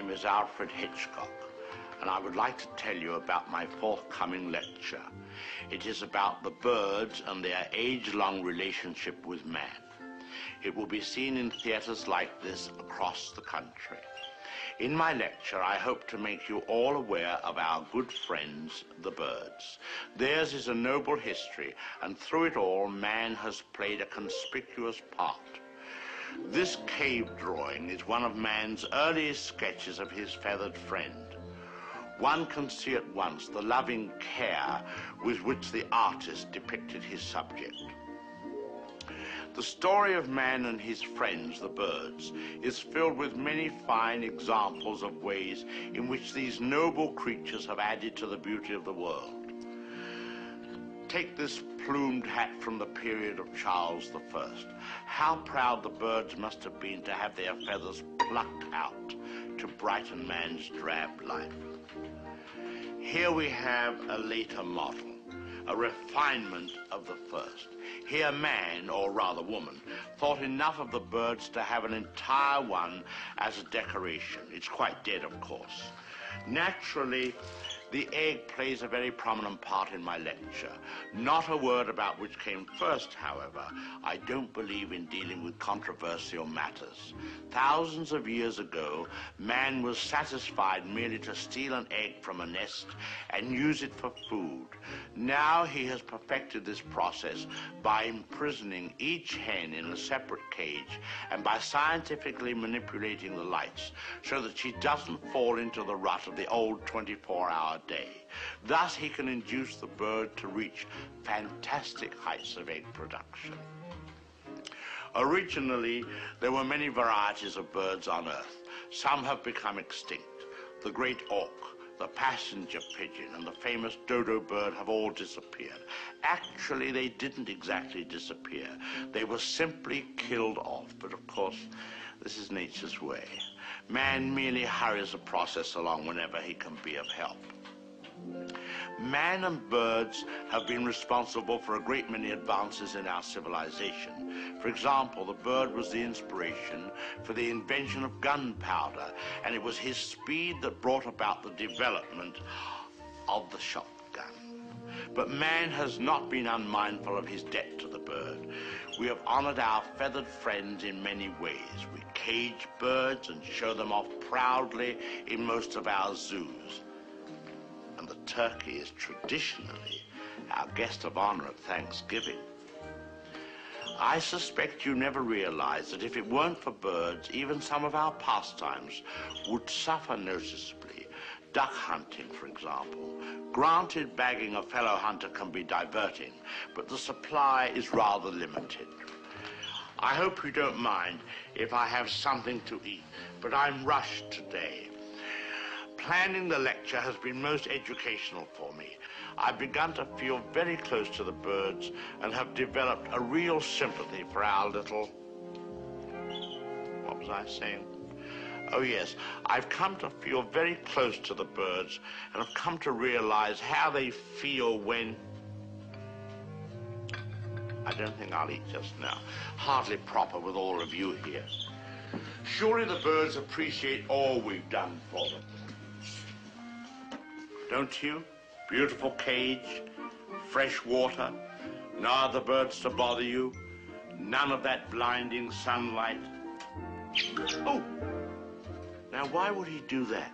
name is Alfred Hitchcock, and I would like to tell you about my forthcoming lecture. It is about the birds and their age-long relationship with man. It will be seen in theaters like this across the country. In my lecture, I hope to make you all aware of our good friends, the birds. Theirs is a noble history, and through it all, man has played a conspicuous part. This cave drawing is one of man's earliest sketches of his feathered friend. One can see at once the loving care with which the artist depicted his subject. The story of man and his friends, the birds, is filled with many fine examples of ways in which these noble creatures have added to the beauty of the world. Take this plumed hat from the period of Charles I. How proud the birds must have been to have their feathers plucked out to brighten man's drab life. Here we have a later model, a refinement of the first. Here man, or rather woman, thought enough of the birds to have an entire one as a decoration. It's quite dead, of course. Naturally, the egg plays a very prominent part in my lecture. Not a word about which came first, however. I don't believe in dealing with controversial matters. Thousands of years ago, man was satisfied merely to steal an egg from a nest and use it for food. Now he has perfected this process by imprisoning each hen in a separate cage and by scientifically manipulating the lights so that she doesn't fall into the rut of the old 24-hour day. Thus he can induce the bird to reach fantastic heights of egg production. Originally, there were many varieties of birds on Earth. Some have become extinct. The great auk, the passenger pigeon, and the famous dodo bird have all disappeared. Actually, they didn't exactly disappear. They were simply killed off, but of course, this is nature's way. Man merely hurries the process along whenever he can be of help. Man and birds have been responsible for a great many advances in our civilization. For example, the bird was the inspiration for the invention of gunpowder, and it was his speed that brought about the development of the shotgun. But man has not been unmindful of his debt to the bird. We have honored our feathered friends in many ways. We cage birds and show them off proudly in most of our zoos. And the turkey is traditionally our guest of honor at Thanksgiving. I suspect you never realized that if it weren't for birds, even some of our pastimes would suffer noticeably. Duck hunting, for example. Granted, bagging a fellow hunter can be diverting, but the supply is rather limited. I hope you don't mind if I have something to eat, but I'm rushed today. Planning the lecture has been most educational for me. I've begun to feel very close to the birds and have developed a real sympathy for our little... What was I saying? Oh yes, I've come to feel very close to the birds and have come to realize how they feel when... I don't think I'll eat just now. Hardly proper with all of you here. Surely the birds appreciate all we've done for them. Don't you? Beautiful cage, fresh water, no other birds to bother you, none of that blinding sunlight. Oh! Now, why would he do that?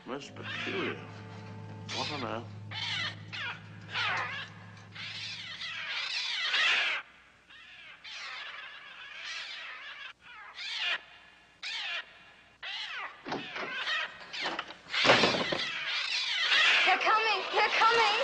Most peculiar. What on earth? They're coming! They're coming!